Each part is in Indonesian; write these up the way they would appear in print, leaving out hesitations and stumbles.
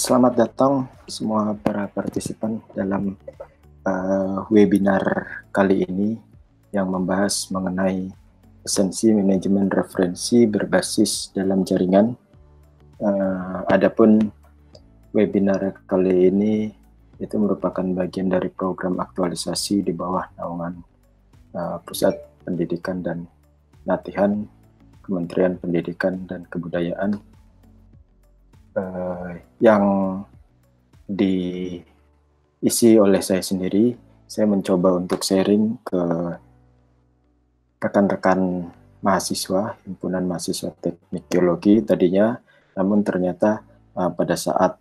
Selamat datang semua para partisipan dalam webinar kali ini yang membahas mengenai esensi manajemen referensi berbasis dalam jaringan. Adapun webinar kali ini itu merupakan bagian dari program aktualisasi di bawah naungan Pusat Pendidikan dan Latihan Kementerian Pendidikan dan Kebudayaan yang diisi oleh saya sendiri. Saya mencoba untuk sharing ke rekan-rekan mahasiswa, himpunan mahasiswa teknik geologi tadinya, namun ternyata pada saat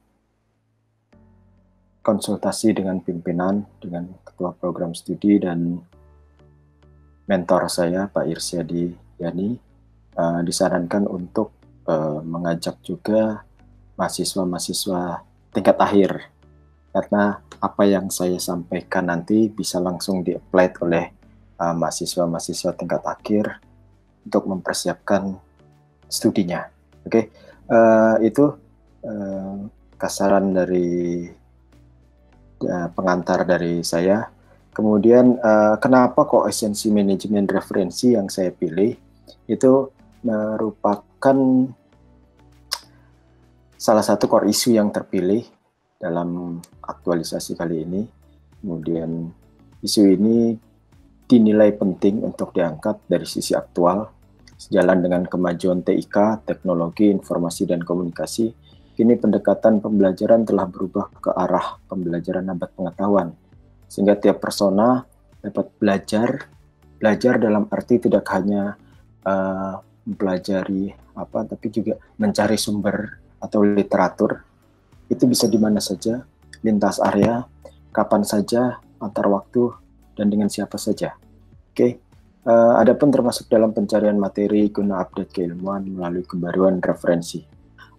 konsultasi dengan pimpinan, dengan ketua program studi dan mentor saya, Pak Irsyadi Yani, disarankan untuk mengajak juga mahasiswa-mahasiswa tingkat akhir, karena apa yang saya sampaikan nanti bisa langsung di-apply oleh mahasiswa-mahasiswa tingkat akhir untuk mempersiapkan studinya. Oke, itu kasaran dari pengantar dari saya. Kemudian kenapa kok esensi manajemen referensi yang saya pilih itu merupakan salah satu core isu yang terpilih dalam aktualisasi kali ini. Kemudian isu ini dinilai penting untuk diangkat dari sisi aktual, sejalan dengan kemajuan TIK, teknologi informasi dan komunikasi. Kini pendekatan pembelajaran telah berubah ke arah pembelajaran abad pengetahuan, sehingga tiap persona dapat belajar dalam arti tidak hanya mempelajari tapi juga mencari sumber atau literatur. Itu bisa di mana saja, lintas area, kapan saja, antar waktu, dan dengan siapa saja. Oke. Adapun termasuk dalam pencarian materi guna update keilmuan melalui kebaruan referensi.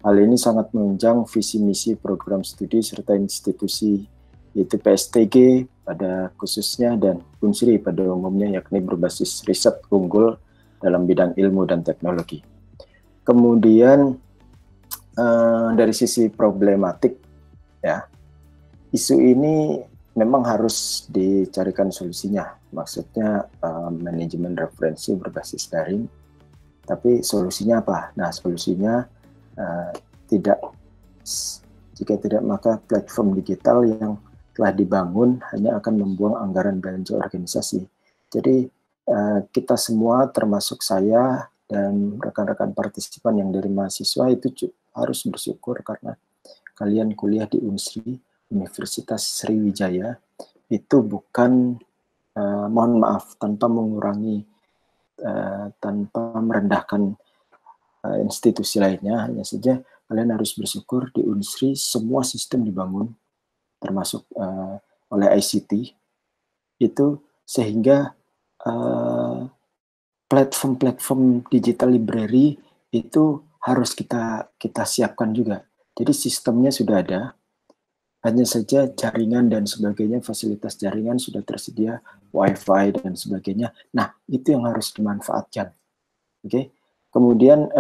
Hal ini sangat menunjang visi misi program studi serta institusi, yaitu PSTG pada khususnya dan Unsri pada umumnya, yakni berbasis riset unggul dalam bidang ilmu dan teknologi. Kemudian dari sisi problematik, ya, isu ini memang harus dicarikan solusinya. Maksudnya manajemen referensi berbasis daring, tapi solusinya apa? Nah, solusinya jika tidak maka platform digital yang telah dibangun hanya akan membuang anggaran belanja organisasi. Jadi kita semua termasuk saya dan rekan-rekan partisipan yang dari mahasiswa itu harus bersyukur karena kalian kuliah di Unsri, Universitas Sriwijaya, itu bukan, mohon maaf, tanpa mengurangi, tanpa merendahkan institusi lainnya, hanya saja kalian harus bersyukur di Unsri semua sistem dibangun, termasuk oleh ICT, itu sehingga platform-platform digital library itu harus kita siapkan juga. Jadi sistemnya sudah ada, hanya saja jaringan dan sebagainya, fasilitas jaringan sudah tersedia, wifi dan sebagainya. Nah, itu yang harus dimanfaatkan. Oke. Kemudian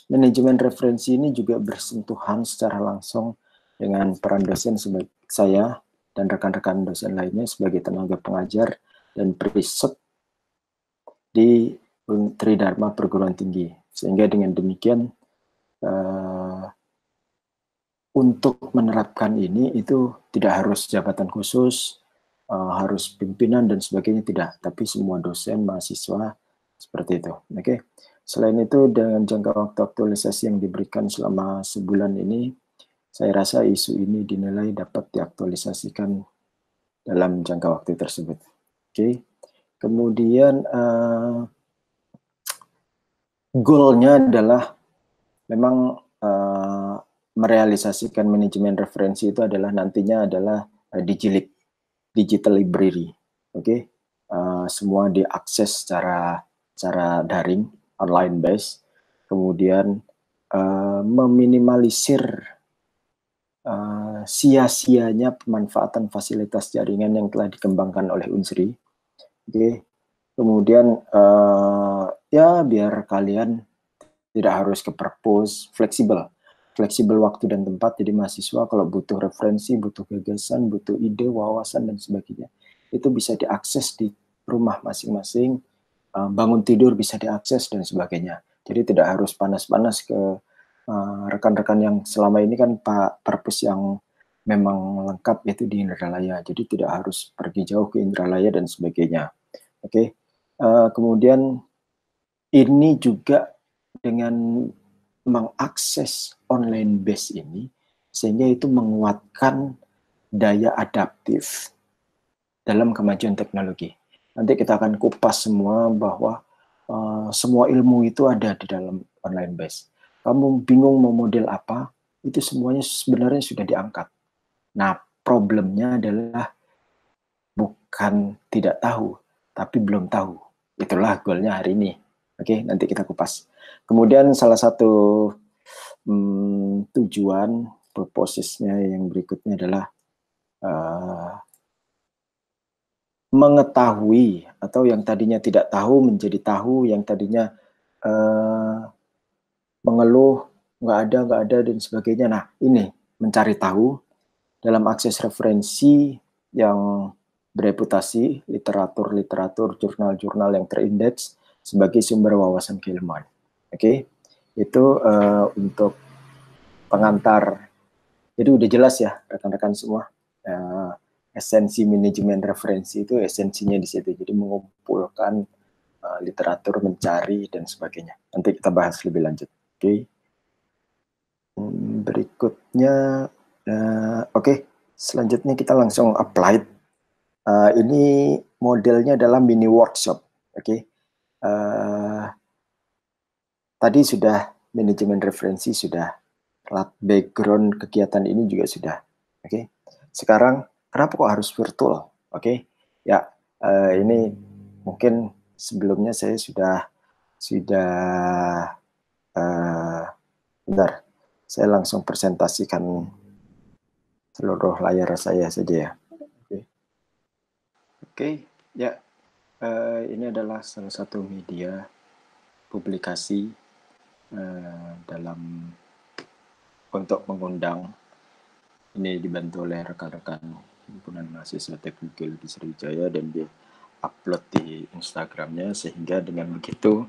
manajemen referensi ini juga bersentuhan secara langsung dengan peran dosen sebagai saya dan rekan-rekan dosen lainnya sebagai tenaga pengajar dan periset di Tridharma Perguruan Tinggi, sehingga dengan demikian untuk menerapkan ini itu tidak harus jabatan khusus, harus pimpinan dan sebagainya, tidak, tapi semua dosen, mahasiswa seperti itu. Oke. Selain itu, dengan jangka waktu aktualisasi yang diberikan selama sebulan ini, saya rasa isu ini dinilai dapat diaktualisasikan dalam jangka waktu tersebut. Oke. Kemudian goalnya adalah memang merealisasikan manajemen referensi itu adalah nantinya adalah digital library. Oke. Semua diakses secara daring, online base. Kemudian meminimalisir sia-sianya pemanfaatan fasilitas jaringan yang telah dikembangkan oleh Unsri. Oke. Kemudian ya biar kalian tidak harus ke perpus, fleksibel. fleksibel waktu dan tempat. Jadi mahasiswa kalau butuh referensi, butuh gagasan, butuh ide, wawasan dan sebagainya, itu bisa diakses di rumah masing-masing. Bangun tidur bisa diakses dan sebagainya. Jadi tidak harus panas-panas ke rekan-rekan yang selama ini kan Pak Perpus yang memang lengkap itu di Indralaya. Jadi tidak harus pergi jauh ke Indralaya dan sebagainya. Oke. Kemudian ini juga dengan mengakses online base ini sehingga itu menguatkan daya adaptif dalam kemajuan teknologi. Nanti kita akan kupas semua bahwa semua ilmu itu ada di dalam online base. Kamu bingung mau model apa, itu semuanya sebenarnya sudah diangkat. Nah, problemnya adalah bukan tidak tahu, tapi belum tahu. Itulah goalnya hari ini. Oke, nanti kita kupas. Kemudian salah satu tujuan, purpose-nya yang berikutnya adalah mengetahui, atau yang tadinya tidak tahu menjadi tahu, yang tadinya mengeluh, nggak ada, dan sebagainya. Nah, ini mencari tahu dalam akses referensi yang bereputasi, literatur, jurnal-jurnal yang terindeks sebagai sumber wawasan keilmuan. Oke, itu untuk pengantar. Jadi udah jelas ya rekan-rekan semua. Esensi manajemen referensi itu esensinya di situ. Jadi mengumpulkan literatur, mencari dan sebagainya. Nanti kita bahas lebih lanjut. Oke. Berikutnya, oke. Selanjutnya kita langsung applied. Ini modelnya adalah mini workshop. Oke. Tadi sudah manajemen referensi, sudah background kegiatan ini juga sudah. Oke. Sekarang kenapa kok harus virtual? Oke. Ya, ini mungkin sebelumnya saya sudah bentar. Saya langsung presentasikan seluruh layar saya saja ya. Oke, ya. Ini adalah salah satu media publikasi dalam untuk mengundang. Ini dibantu oleh rekan-rekan Himpunan Mahasiswa Teknik Geologi Sriwijaya dan dia upload di Instagramnya, sehingga dengan begitu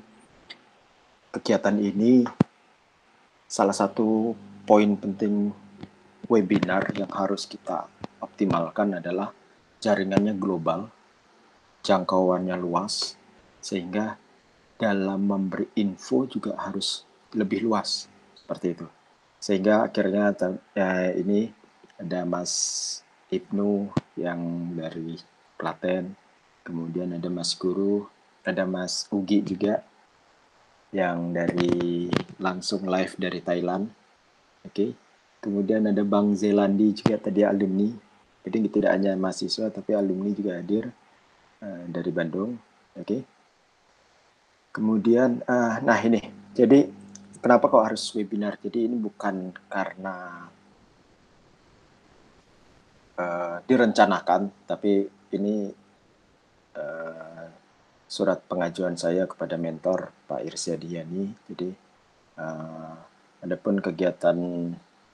kegiatan ini salah satu poin penting webinar yang harus kita optimalkan adalah jaringannya global, jangkauannya luas, sehingga dalam memberi info juga harus lebih luas, seperti itu. Sehingga akhirnya ini ada Mas Ibnu yang dari Klaten, kemudian ada Mas Guru, ada Mas Ugi juga yang dari langsung live dari Thailand. Oke. Kemudian ada Bang Zelandi juga tadi alumni. Jadi tidak hanya mahasiswa tapi alumni juga hadir dari Bandung. Oke. Kemudian nah ini. Jadi kenapa kok harus webinar? Jadi ini bukan karena direncanakan, tapi ini surat pengajuan saya kepada mentor Pak Irsyadiani. Jadi adapun kegiatan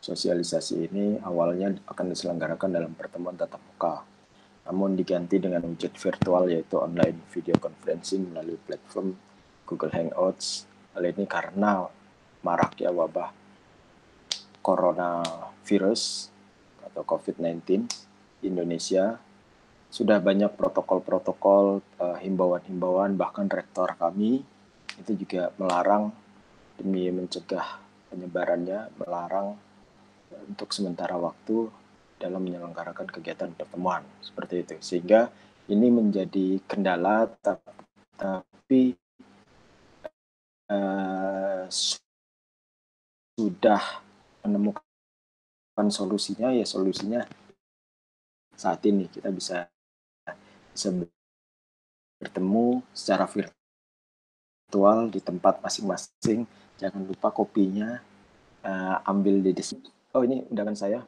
sosialisasi ini awalnya akan diselenggarakan dalam pertemuan tatap muka, namun diganti dengan wujud virtual, yaitu online video conferencing melalui platform Google Hangouts. Hal ini karena maraknya wabah coronavirus atau COVID-19 di Indonesia. Sudah banyak protokol-protokol, himbauan-himbauan, bahkan rektor kami itu juga melarang demi mencegah penyebarannya, melarang untuk sementara waktu dalam menyelenggarakan kegiatan pertemuan seperti itu, sehingga ini menjadi kendala, tapi sudah menemukan solusinya. Ya solusinya saat ini kita bisa bertemu secara virtual di tempat masing-masing. Jangan lupa kopinya ambil di sini. Oh, ini undangan saya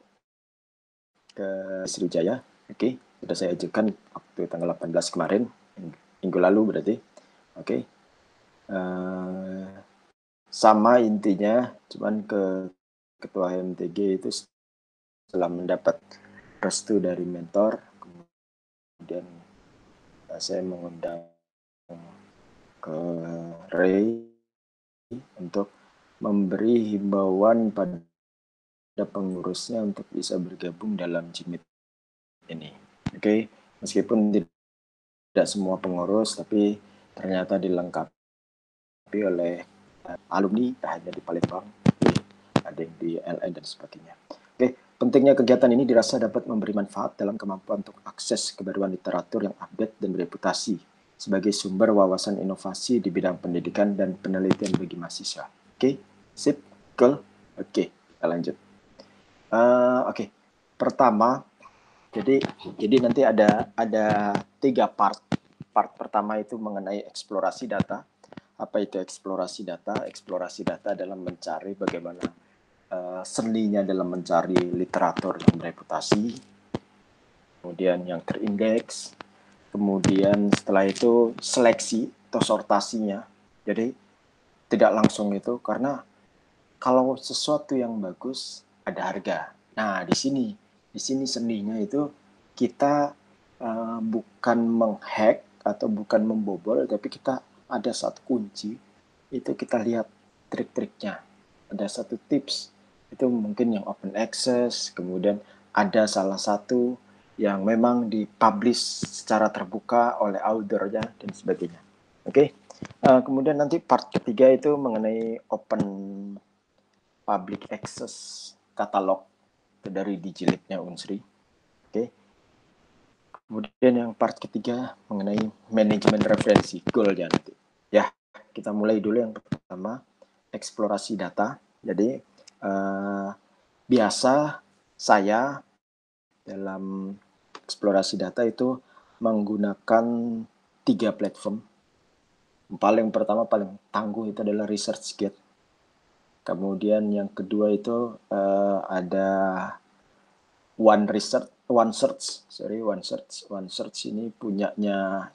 ke Sriwijaya. Oke, sudah saya ajukan waktu tanggal 18 kemarin, minggu lalu berarti. Oke. Sama intinya, cuman ke ketua HMTG itu setelah mendapat restu dari mentor, kemudian saya mengundang ke Ray untuk memberi himbauan pada pengurusnya untuk bisa bergabung dalam Jimit ini. Oke, meskipun tidak semua pengurus, tapi ternyata dilengkapi oleh alumni, hanya di Palembang, ada yang di LA dan sebagainya. Oke, pentingnya kegiatan ini dirasa dapat memberi manfaat dalam kemampuan untuk akses kebaruan literatur yang update dan bereputasi sebagai sumber wawasan inovasi di bidang pendidikan dan penelitian bagi mahasiswa. Oke, sip, cool. Oke, kita lanjut. Oke, pertama, jadi nanti ada 3 part. Part pertama itu mengenai eksplorasi data. Apa itu eksplorasi data? Eksplorasi data dalam mencari bagaimana seninya dalam mencari literatur yang bereputasi, kemudian yang terindeks, kemudian setelah itu seleksi atau sortasinya. Jadi tidak langsung itu, karena kalau sesuatu yang bagus ada harga. Nah, di sini seninya itu kita bukan menghack atau bukan membobol, tapi kita ada satu kunci, itu kita lihat trik-triknya. Ada satu tips, itu mungkin yang open access, kemudian ada salah satu yang memang dipublish secara terbuka oleh authornya dan sebagainya. Oke, kemudian nanti part ketiga itu mengenai open public access katalog dari Digilibnya Unsri. Oke. Kemudian yang part ketiga mengenai manajemen referensi, goalnya nanti. Ya, kita mulai dulu yang pertama, eksplorasi data. Jadi biasa saya dalam eksplorasi data itu menggunakan 3 platform. Paling pertama, paling tangguh itu adalah ResearchGate. Kemudian yang kedua itu ada OneSearch ini punyanya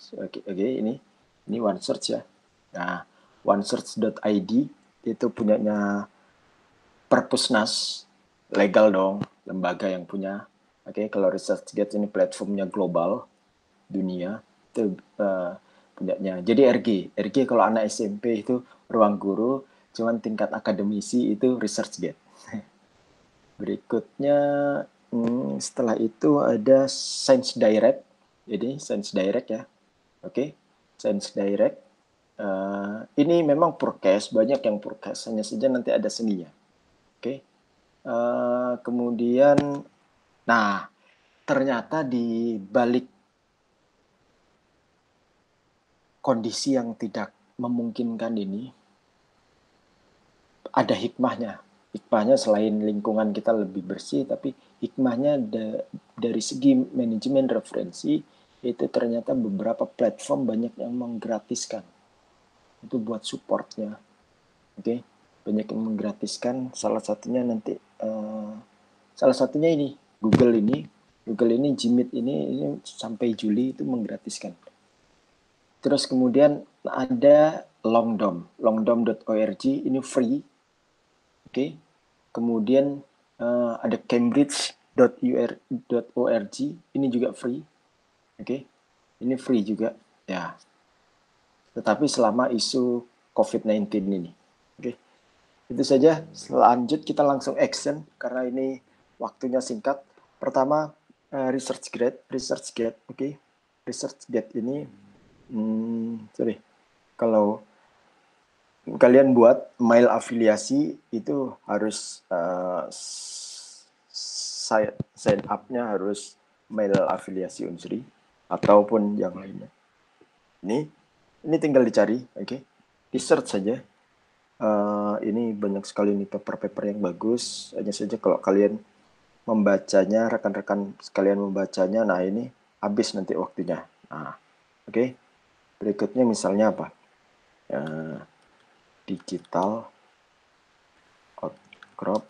ini OneSearch ya. Nah, onesearch.id itu punyanya Perpusnas, legal dong, lembaga yang punya. Oke, kalau ResearchGate ini platformnya global, dunia, itu punyanya. Jadi RG kalau anak SMP itu ruang guru, cuman tingkat akademisi itu ResearchGate. Berikutnya setelah itu ada Science Direct. Jadi Science Direct ya. Oke, Science Direct. Ini memang purkes, banyak yang purkes, hanya saja nanti ada seninya. Oke. Kemudian, nah ternyata di balik kondisi yang tidak memungkinkan ini, ada hikmahnya. Hikmahnya selain lingkungan kita lebih bersih, tapi hikmahnya dari segi manajemen referensi, itu ternyata beberapa platform banyak yang menggratiskan. Itu buat supportnya. Oke, banyak yang menggratiskan. Salah satunya nanti, salah satunya ini, Google ini Jimit ini sampai Juli itu menggratiskan. Terus kemudian ada longdom.org, ini free. Oke. Kemudian ada cambridge.org, ini juga free. Oke. Ini free juga ya. Tetapi selama isu COVID-19 ini. Oke. Itu saja. Selanjut kita langsung action karena ini waktunya singkat. Pertama ResearchGate. Oke. ResearchGate ini kalau kalian buat mail afiliasi itu harus sign up-nya harus mail afiliasi Unsri ataupun yang lainnya. Ini tinggal dicari, oke. Di search saja. Ini banyak sekali nih paper-paper yang bagus. Hanya saja kalau kalian membacanya, rekan-rekan sekalian membacanya, nah ini habis nanti waktunya. Nah, oke. Berikutnya misalnya apa? Digital outcrop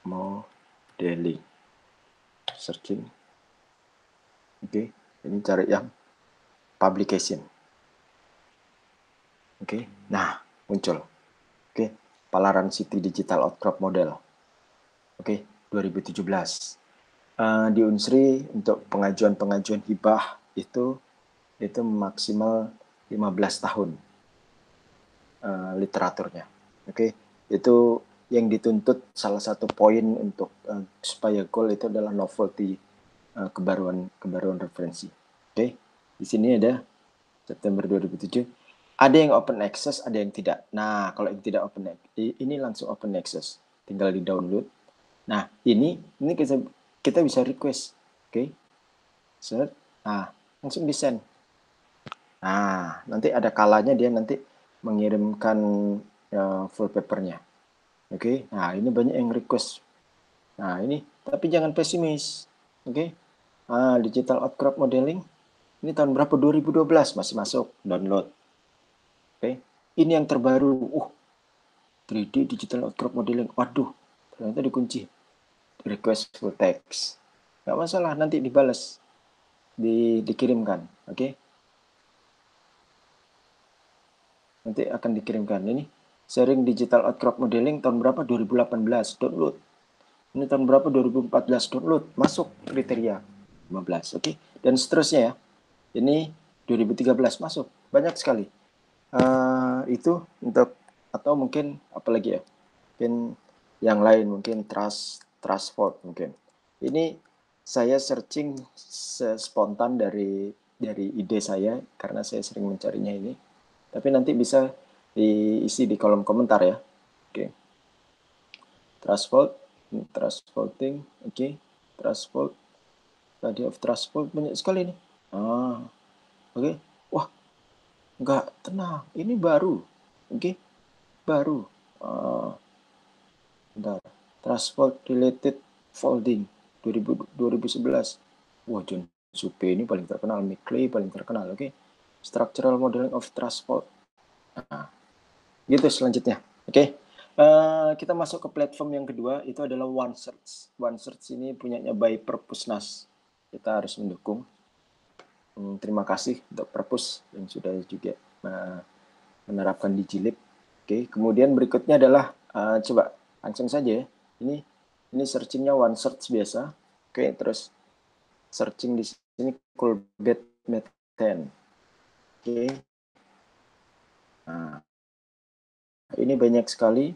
modeling. Searching. Oke, ini cari yang publication. Oke, nah muncul. Oke, Palaran City Digital Outcrop Model. Oke, 2017. Di Unsri untuk pengajuan hibah itu maksimal 15 tahun literaturnya. Oke, itu yang dituntut salah satu poin untuk supaya goal itu adalah novelty, kebaruan referensi. Oke, di sini ada September 2007. Ada yang open access, ada yang tidak. Nah, kalau yang tidak open access, ini langsung open access, tinggal di download. Nah, ini kita bisa request, oke, set, nah langsung di send. Nah, nanti ada kalanya dia nanti mengirimkan full papernya. Oke, nah ini banyak yang request. Nah ini, tapi jangan pesimis. Oke, digital outcrop modeling. Ini tahun berapa? 2012 masih masuk download. Oke, ini yang terbaru. 3D digital outcrop modeling. Waduh, ternyata dikunci. Request full text. Gak masalah, nanti dibalas, dikirimkan. Oke, nanti akan dikirimkan. Ini sharing digital outcrop modeling tahun berapa? 2018 download. Ini tahun berapa? 2014 download, masuk kriteria 15. Oke, dan seterusnya ya. Ini 2013 masuk, banyak sekali. Itu untuk, atau mungkin apalagi ya, mungkin yang lain, mungkin trustful mungkin. Ini saya searching spontan dari ide saya karena saya sering mencarinya ini. Tapi nanti bisa diisi di kolom komentar ya. Oke. Trustvoting, oke. Trustvote, study of trustvote banyak sekali nih. Oke. Wah, nggak, tenang, ini baru. Oke, baru. Bentar. Trustvote related folding 2011. Wah, John Supe ini paling terkenal, Clay paling terkenal. Oke. Structural modeling of trustvote. Nah, gitu selanjutnya. Oke. Kita masuk ke platform yang kedua, itu adalah OneSearch. OneSearch ini punyanya by Perpusnas. Kita harus mendukung. Terima kasih untuk Perpus yang sudah juga menerapkan Digilib. Oke, kemudian berikutnya adalah coba langsung saja ya. Ini searchingnya OneSearch biasa. Oke, terus searching di sini Colbert Methane. Oke. Nah, ini banyak sekali.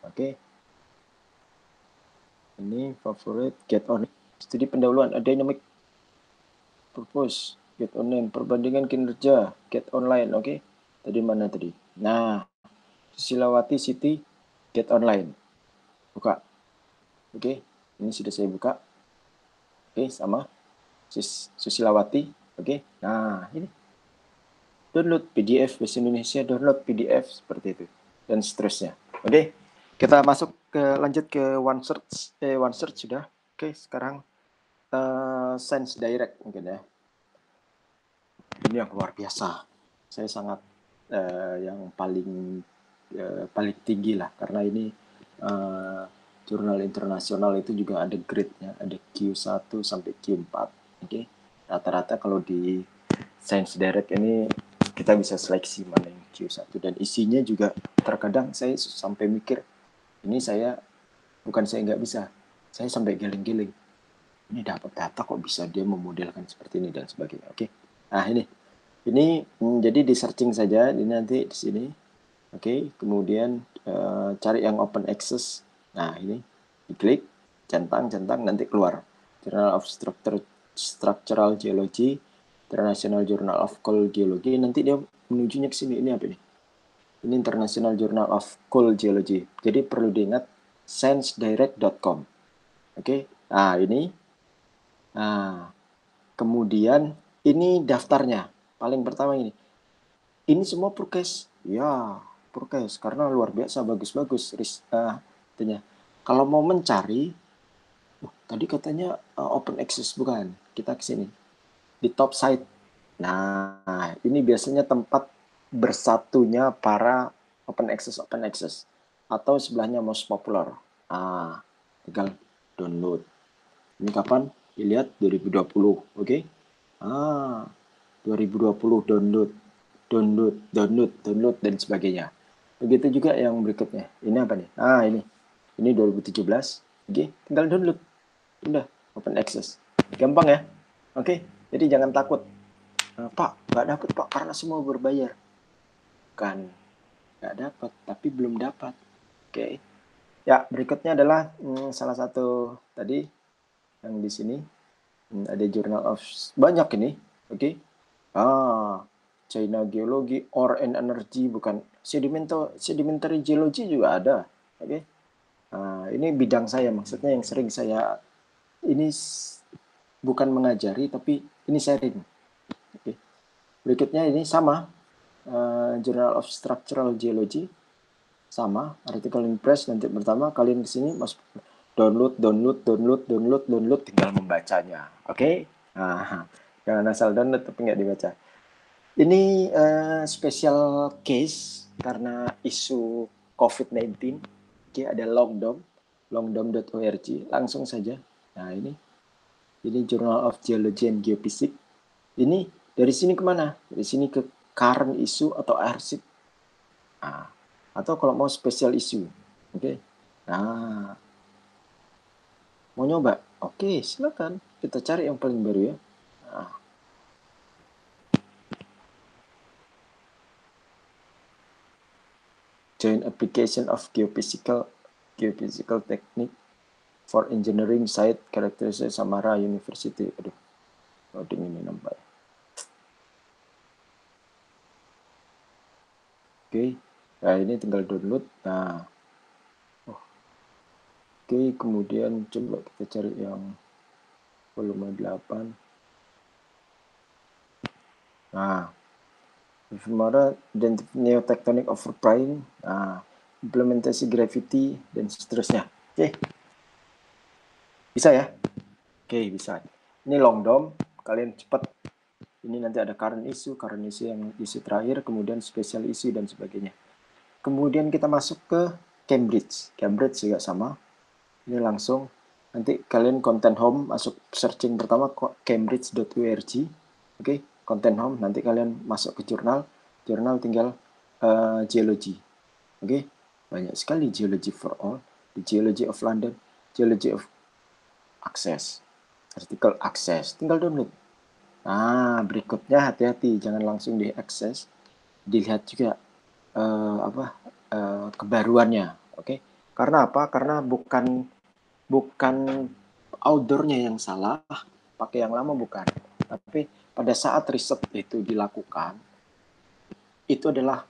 Oke. Ini favorite, get on, studi pendahuluan, dynamic purpose, get on name, perbandingan kinerja, get online. Oke. Tadi mana tadi? Nah, Susilawati City, get online. Buka. Oke. Ini sudah saya buka. Oke, sama. Susilawati. Oke. Nah, ini. Download PDF bahasa Indonesia, download PDF seperti itu. Dan seterusnya. Oke. Kita lanjut ke OneSearch. OneSearch sudah. Oke, sekarang Sense Direct mungkin ya. Ini yang luar biasa. Saya sangat yang paling tinggi lah, karena ini jurnal internasional itu juga ada grade-nya, ada Q1 sampai Q4. Oke. Rata-rata kalau di Science Direct ini kita bisa seleksi mana yang Q1, dan isinya juga terkadang saya sampai mikir, ini saya nggak bisa, saya sampai giling-giling, ini dapat data kok bisa dia memodelkan seperti ini dan sebagainya. Oke. Nah, ini jadi di searching saja ini nanti di sini. Oke, kemudian cari yang open access. Nah, ini diklik, centang nanti keluar Journal of Structural Geology, International Journal of Coal Geology. Nanti dia menujunya ke sini. Ini apa ini? Ini International Journal of Coal Geology. Jadi perlu diingat sensedirect.com. Oke. Nah, ini. Nah, kemudian ini daftarnya. Paling pertama ini. Ini semua Purkes. Ya, Purkes karena luar biasa bagus-bagus katanya. Kalau mau mencari, tadi katanya open access bukan? Kita ke sini. Di top site. Nah, ini biasanya tempat bersatunya para open access atau sebelahnya most popular. Tinggal download. Ini kapan? Dilihat 2020, oke? 2020 download dan sebagainya. Begitu juga yang berikutnya. Ini apa nih? Ini 2017. Oke, tinggal download. Udah, open access. Gampang ya? Oke, jadi jangan takut. Pak, nggak dapat Pak karena semua berbayar. Kan, nggak dapat, tapi belum dapat. Oke. Ya, berikutnya adalah salah satu tadi yang di sini ada Journal of banyak ini. Oke. China Geology, Ore and Energy, bukan sedimentary geology juga ada. Oke. Ini bidang saya, maksudnya yang sering saya ini bukan mengajari tapi ini sharing. Oke. Berikutnya ini sama Journal of Structural Geology, sama artikel in press. Nanti pertama kalian di sini mas download, tinggal membacanya. Oke. Jangan asal download tapi nggak dibaca. Ini special case karena isu COVID-19. Oke, ada longdom.org, langsung saja. Nah, ini Journal of Geology and Geophysics. Ini dari sini kemana? Dari sini ke current issue atau arsip. Atau kalau mau special issue. Oke. Nah, mau nyoba? Oke, silakan. Kita cari yang paling baru ya. Joint application of geophysical technique for engineering site characterization Samara University. Aduh, loading ini nampak. Oke, nah ini tinggal download. Nah, oke, kemudian coba kita cari yang volume 8. Nah, Samara dan neotectonic overprying. Nah, implementasi gravity dan seterusnya. Oke, bisa ya? Oke, bisa. Ini longdom, kalian cepat. Ini nanti ada current issue yang isu terakhir, kemudian special issue dan sebagainya. Kemudian kita masuk ke Cambridge. Cambridge juga sama. Ini langsung nanti kalian content home, masuk searching pertama cambridge.org. Oke, content home, nanti kalian masuk ke jurnal tinggal geology. Oke, banyak sekali geology for all, the geology of London, geology of access, artikel access, tinggal download. Nah, berikutnya hati-hati, jangan langsung diakses, dilihat juga kebaruannya. Oke, karena apa? Karena bukan outdoornya yang salah, pakai yang lama bukan. Tapi pada saat riset itu dilakukan, itu adalah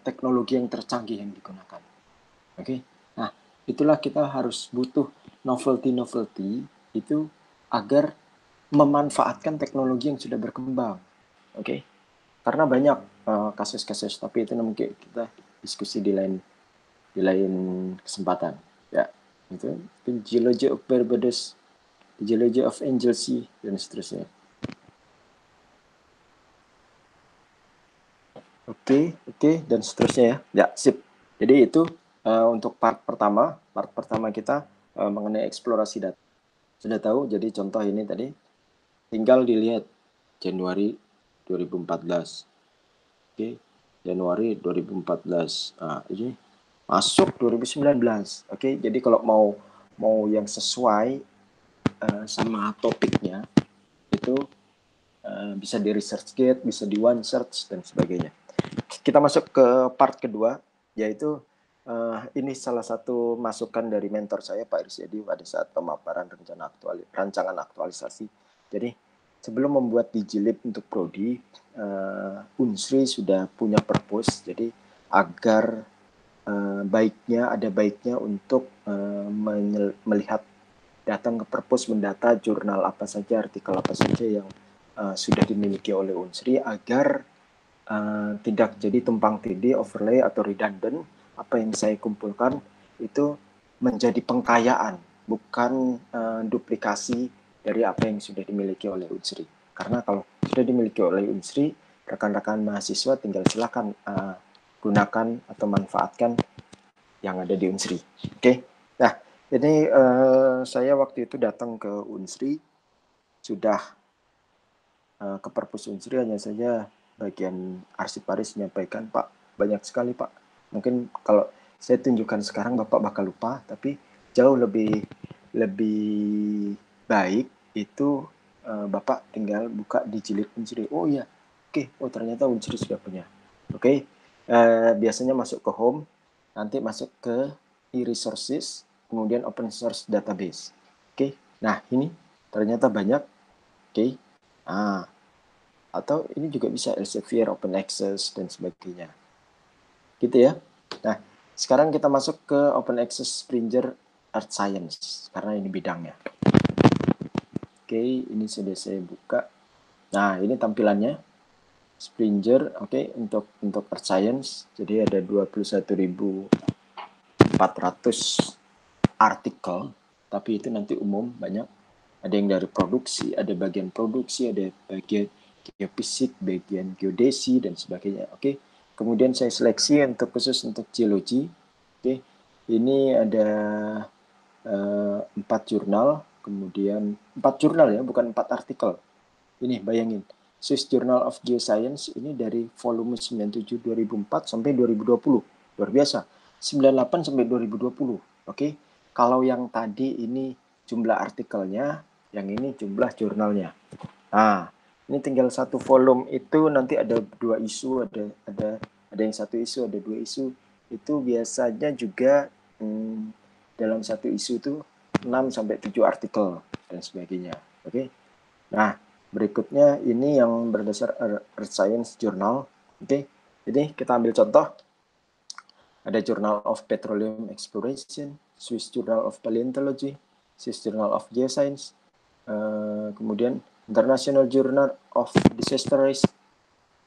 teknologi yang tercanggih yang digunakan. Oke, nah itulah kita harus butuh novelty itu agar memanfaatkan teknologi yang sudah berkembang. Oke, karena banyak kasus-kasus, tapi itu mungkin kita diskusi di lain kesempatan. Ya, itu geology of Barbados, geology of Anglesey dan seterusnya. Oke, dan seterusnya ya. Ya, sip. Jadi itu untuk part pertama kita mengenai eksplorasi data. Sudah tahu, jadi contoh ini tadi tinggal dilihat Januari 2014. Oke, Januari 2014. Ini masuk 2019. Oke, jadi kalau mau yang sesuai sama topiknya itu bisa di ResearchGate, bisa di OneSearch dan sebagainya. Kita masuk ke part kedua, yaitu ini salah satu masukan dari mentor saya Pak Irsyadi pada saat pemaparan rancangan aktualisasi. Jadi sebelum membuat Digilib untuk prodi, Unsri sudah punya purpose, jadi agar ada baiknya untuk melihat, datang ke purpose, mendata jurnal apa saja, artikel apa saja yang sudah dimiliki oleh Unsri agar tidak jadi tumpang tindih, overlay atau redundant. Apa yang saya kumpulkan itu menjadi pengkayaan, bukan duplikasi dari apa yang sudah dimiliki oleh Unsri. Karena kalau sudah dimiliki oleh Unsri, rekan-rekan mahasiswa tinggal silakan gunakan atau manfaatkan yang ada di Unsri. Oke. Nah, jadi saya waktu itu datang ke Unsri, sudah ke perpus Unsri, hanya saja bagian arsiparis menyampaikan, Pak, banyak sekali Pak Mungkin kalau saya tunjukkan sekarang Bapak bakal lupa, tapi jauh lebih baik itu Bapak tinggal buka di jilid Unsri. Oh iya, oke. Oh ternyata Unsri sudah punya. Oke, biasanya masuk ke home, nanti masuk ke e-resources, kemudian open source database. Oke, nah ini ternyata banyak. Oke, atau ini juga bisa Elsevier, open access dan sebagainya. Gitu ya. Nah, sekarang kita masuk ke open access Springer Earth Science karena ini bidangnya. Oke, ini sudah saya buka. Nah, ini tampilannya. Springer, oke, untuk Earth Science. Jadi ada 21.400 artikel, tapi itu nanti umum banyak. Ada yang dari produksi, ada bagian produksi, ada bagian geofisik, bagian geodesi dan sebagainya. Oke. Kemudian saya seleksi untuk khusus untuk geologi. Oke. Ini ada 4 jurnal, kemudian 4 jurnal ya, bukan 4 artikel. Ini bayangin. Swiss Journal of Geoscience ini dari volume 97 2004 sampai 2020. Luar biasa. 98 sampai 2020. Oke. Kalau yang tadi ini jumlah artikelnya, yang ini jumlah jurnalnya. Nah, ini tinggal satu volume itu nanti ada 2 isu, ada yang satu isu, ada 2 isu. Itu biasanya juga dalam satu isu itu 6 sampai 7 artikel dan sebagainya. Oke. Nah, berikutnya ini yang berdasar Earth Science Journal. Oke. Jadi kita ambil contoh. Ada Journal of Petroleum Exploration, Swiss Journal of Paleontology, Swiss Journal of Geoscience, kemudian International Journal of Disaster Risk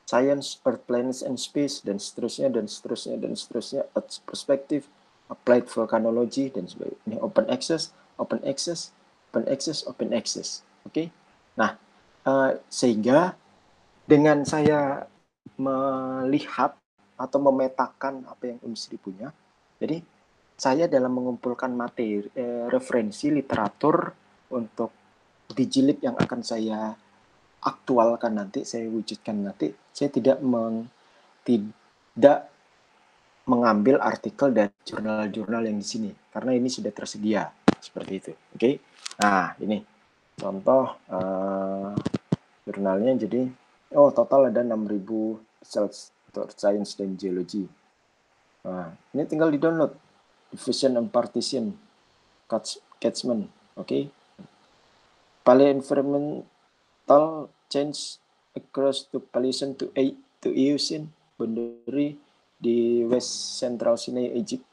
Science, Earth, Planets, and Space, dan seterusnya, dan seterusnya, dan seterusnya, Earth Perspective, Applied Volcanology, dan sebagainya. Ini open access, open access, open access, open access. Oke. Nah, sehingga dengan saya melihat atau memetakan apa yang Unsri punya, jadi saya dalam mengumpulkan materi, referensi literatur untuk dijilid yang akan saya aktualkan nanti, saya wujudkan nanti, saya tidak mengambil artikel dari jurnal-jurnal yang di sini, karena ini sudah tersedia, seperti itu. Oke. Nah, ini contoh jurnalnya. Jadi, total ada 6.000 Science dan Geology. Nah, ini tinggal di-download. Diffusion and Partition, Catchment, oke. Paleoenvironmental change across the Paleocene to Eocene, boundary di West Central Sinai, Egypt.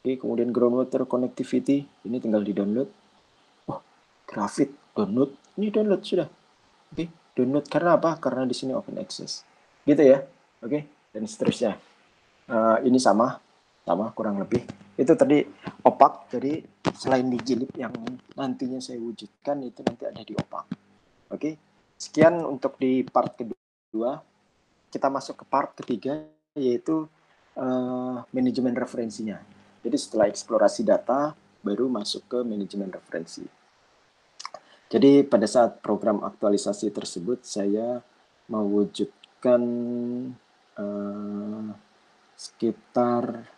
Oke, kemudian groundwater connectivity, ini tinggal di-download. Oh, grafit, download, ini download sudah. Oke, download karena apa? Karena di sini open access. Gitu ya. Oke, dan seterusnya. Ini sama kurang lebih. Itu tadi opak, jadi selain dijilid yang nantinya saya wujudkan, itu nanti ada di opak. Oke, sekian untuk di part kedua. Kita masuk ke part ketiga, yaitu manajemen referensinya. Jadi setelah eksplorasi data, baru masuk ke manajemen referensi. Jadi pada saat program aktualisasi tersebut, saya mewujudkan sekitar,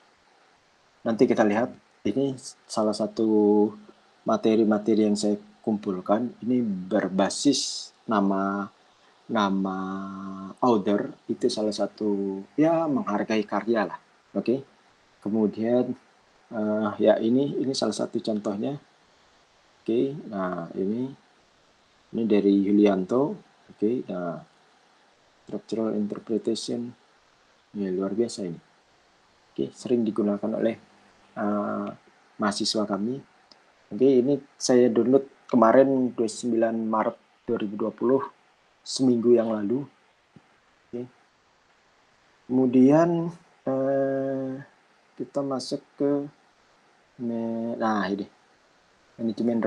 nanti kita lihat, ini salah satu materi-materi yang saya kumpulkan, ini berbasis nama author, itu salah satu ya menghargai karya lah. Oke. Kemudian ya ini salah satu contohnya. Oke. Nah, ini dari Yulianto. Oke. Nah, structural interpretation, ya luar biasa ini. Oke, sering digunakan oleh mahasiswa kami. Oke, ini saya download kemarin 29 Maret 2020, seminggu yang lalu. Oke. Kemudian kita masuk ke ini manajemen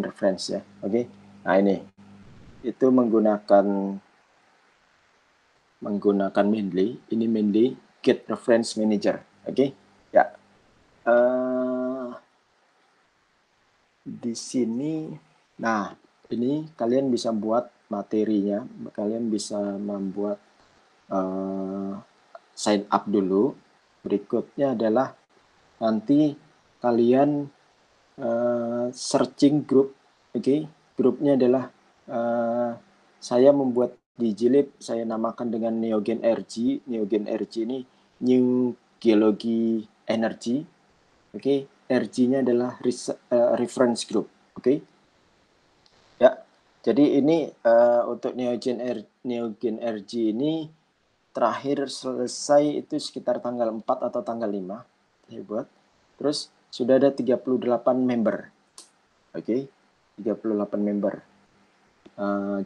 reference ya. Oke. Nah, ini itu menggunakan Mendeley. Ini Mendeley Get Reference Manager. Oke. Ya. Di sini, nah ini kalian bisa buat materinya, kalian bisa membuat sign up dulu. Berikutnya adalah nanti kalian searching grup. Oke, grupnya adalah saya membuat di Jilid, saya namakan dengan Neogen RG. Neogen RG ini New Geology Energy. Oke, RG-nya adalah reference group. Oke. Ya. Jadi ini untuk Neogen RG ini terakhir selesai itu sekitar tanggal 4 atau tanggal 5 saya buat. Terus sudah ada 38 member. Oke, 38 member.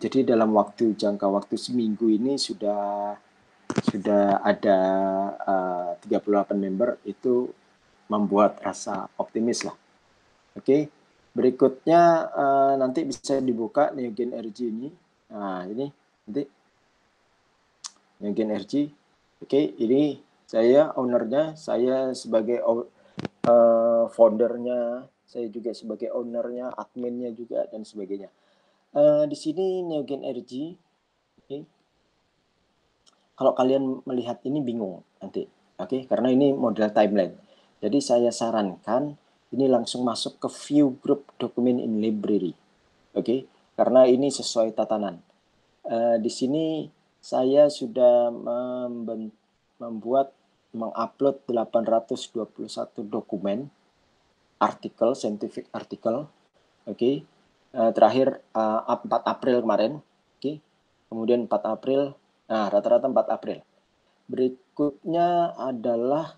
Jadi dalam jangka waktu seminggu ini sudah ada 38 member, itu membuat rasa optimis lah. Oke, berikutnya nanti bisa dibuka Neogen RG ini. Nah, ini nanti Neogen RG. Oke, ini saya ownernya, saya sebagai foundernya, saya juga sebagai ownernya, adminnya juga, dan sebagainya. Di sini Neogen RG. Okay. Kalau kalian melihat ini bingung nanti, oke? Karena ini model timeline. Jadi saya sarankan ini langsung masuk ke view group document in library, oke? Karena ini sesuai tatanan. Di sini saya sudah mengupload 821 dokumen artikel, scientific article, oke? Terakhir 4 April kemarin, oke? Kemudian 4 April, nah rata-rata 4 April. Berikutnya adalah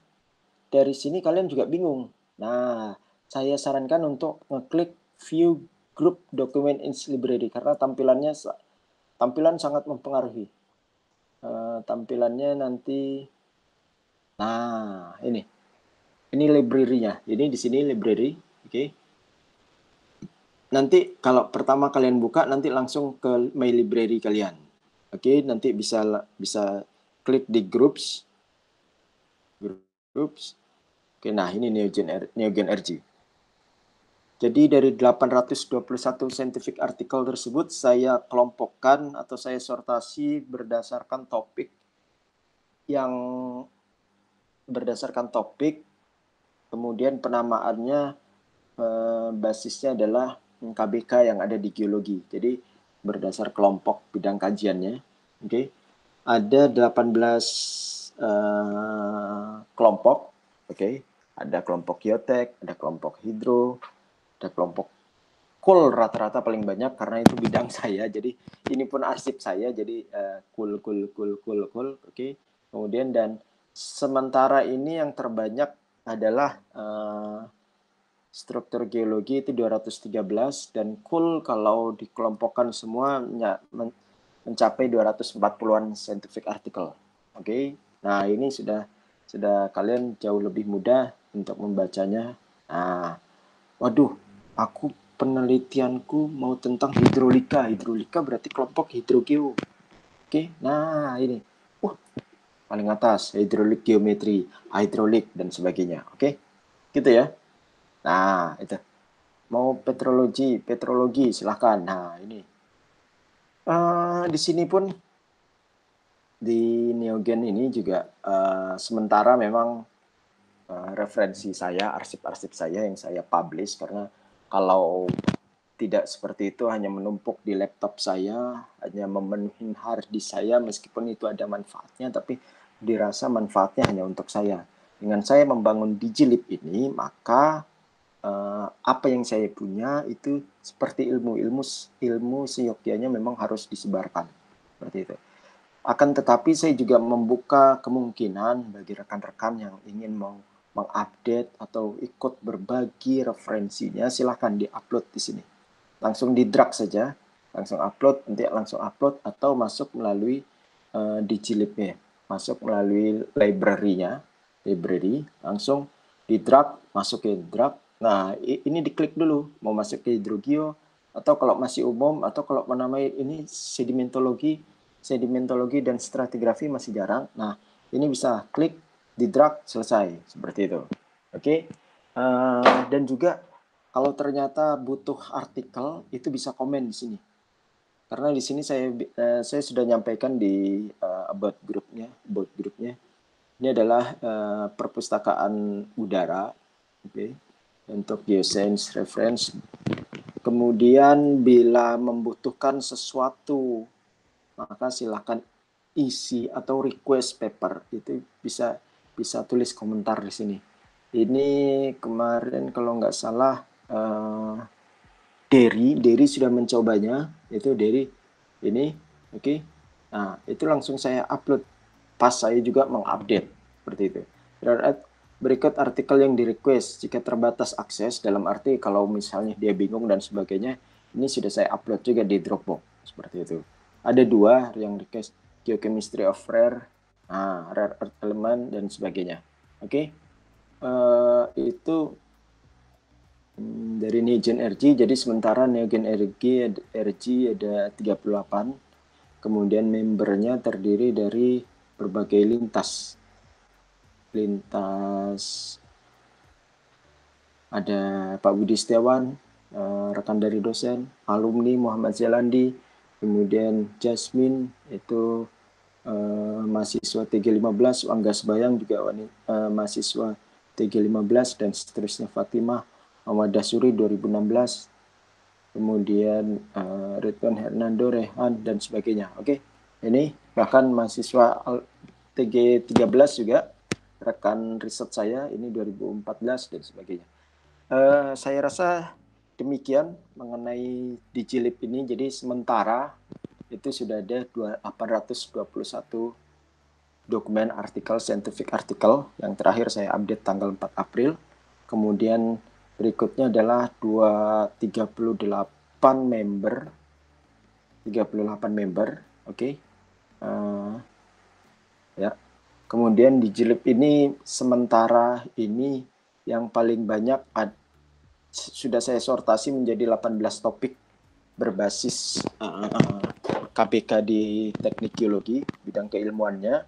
dari sini kalian juga bingung. Nah, saya sarankan untuk ngeklik view group document in library karena tampilan sangat mempengaruhi. Tampilannya nanti, nah ini library-nya. Jadi di sini library, oke? Nanti kalau pertama kalian buka, nanti langsung ke my library kalian. Oke, nanti bisa klik di groups. Oke, nah ini Neogen RG. Jadi dari 821 scientific article tersebut saya kelompokkan atau saya sortasi berdasarkan topik, kemudian penamaannya basisnya adalah KBK yang ada di geologi. Jadi berdasar kelompok bidang kajiannya. Oke. Ada 18 kelompok. Oke. Ada kelompok geotek, ada kelompok hidro, ada kelompok coal rata-rata paling banyak karena itu bidang saya. Jadi ini pun arsip saya. Jadi coal. Oke. Kemudian dan sementara ini yang terbanyak adalah struktur geologi itu 213 dan coal kalau dikelompokkan semua mencapai 240-an scientific article. Oke. Nah, ini sudah kalian jauh lebih mudah untuk membacanya. Nah, waduh, aku penelitianku mau tentang hidrolika. Hidrolika berarti kelompok hidrogeo. Oke. Nah, ini. Paling atas hidrolik geometri, hidrolik dan sebagainya. Oke. Gitu ya. Nah, itu. Mau petrologi silahkan. Nah, ini. Di sini pun di Neogen ini juga sementara memang referensi saya, arsip-arsip saya yang saya publish, karena kalau tidak seperti itu hanya menumpuk di laptop saya, hanya memenuhi hard disk saya, meskipun itu ada manfaatnya, tapi dirasa manfaatnya hanya untuk saya. Dengan saya membangun Digilib ini, maka apa yang saya punya itu seperti ilmu seyogyanya memang harus disebarkan seperti itu. Akan tetapi saya juga membuka kemungkinan bagi rekan-rekan yang ingin mengupdate atau ikut berbagi referensinya, silahkan diupload di sini. Langsung di drag saja, langsung upload, nanti langsung upload atau masuk melalui Digilibnya, masuk melalui library, langsung di drag, masuk ke drag. Nah, ini diklik dulu, mau masuk ke hidrogeo, atau kalau masih umum, atau kalau menamai ini sedimentologi dan stratigrafi masih jarang. Nah, ini bisa klik di drag, selesai, seperti itu. Oke. Dan juga kalau ternyata butuh artikel, itu bisa komen di sini. Karena di sini saya sudah nyampaikan di about grupnya. Ini adalah perpustakaan udara, oke, untuk geoscience reference. Kemudian bila membutuhkan sesuatu, maka silakan isi atau request paper, itu bisa tulis komentar di sini. Ini kemarin kalau nggak salah Derry sudah mencobanya, itu Derry ini, oke. Nah, itu langsung saya upload pas saya juga mengupdate seperti itu. Berikut artikel yang di request jika terbatas akses, dalam arti kalau misalnya dia bingung dan sebagainya, ini sudah saya upload juga di Dropbox seperti itu. Ada 2 yang request, geochemistry of rare earth element dan sebagainya. Oke. Itu dari Neogen RG, jadi sementara Neogen RG ada 38, kemudian membernya terdiri dari berbagai lintas. Ada Pak Budi Setiawan, rekan dari dosen, alumni Muhammad Zalandi, kemudian Jasmine, itu mahasiswa TG15, Angga Sebayang juga mahasiswa TG15, dan seterusnya Fatimah, Ahmad Dasuri 2016, kemudian Ridwan Hernando, Rehan, dan sebagainya. Oke, ini bahkan mahasiswa TG13 juga, rekan riset saya, ini 2014 dan sebagainya. Saya rasa demikian mengenai Digilib ini. Jadi sementara itu sudah ada 821 dokumen artikel, scientific artikel. Yang terakhir saya update tanggal 4 April. Kemudian berikutnya adalah 38 member. 38 member, oke. Ya. Kemudian Digilib ini sementara ini yang paling banyak sudah saya sortasi menjadi 18 topik berbasis KPK di teknik geologi, bidang keilmuannya.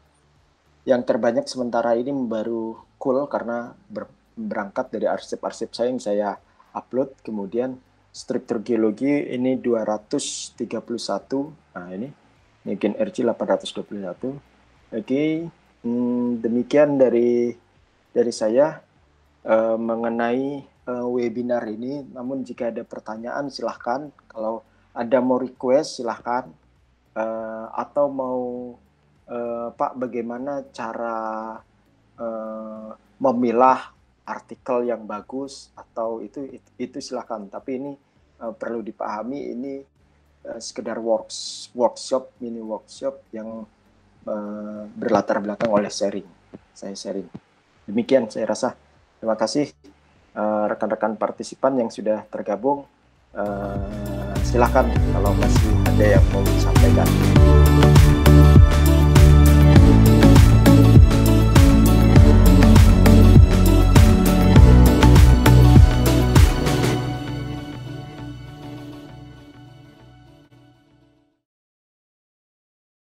Yang terbanyak sementara ini baru cool karena berangkat dari arsip-arsip saya yang saya upload. Kemudian struktur geologi ini 231. Nah ini Neogen RG 821. Oke, demikian dari saya mengenai webinar ini. Namun jika ada pertanyaan silahkan, kalau ada mau request silahkan, atau mau Pak bagaimana cara memilah artikel yang bagus, atau itu silahkan. Tapi ini perlu dipahami, ini sekedar workshop, mini workshop yang berlatar belakang oleh sharing. Saya sharing. Demikian saya rasa. Terima kasih rekan-rekan partisipan yang sudah tergabung. Silakan kalau masih ada yang mau disampaikan.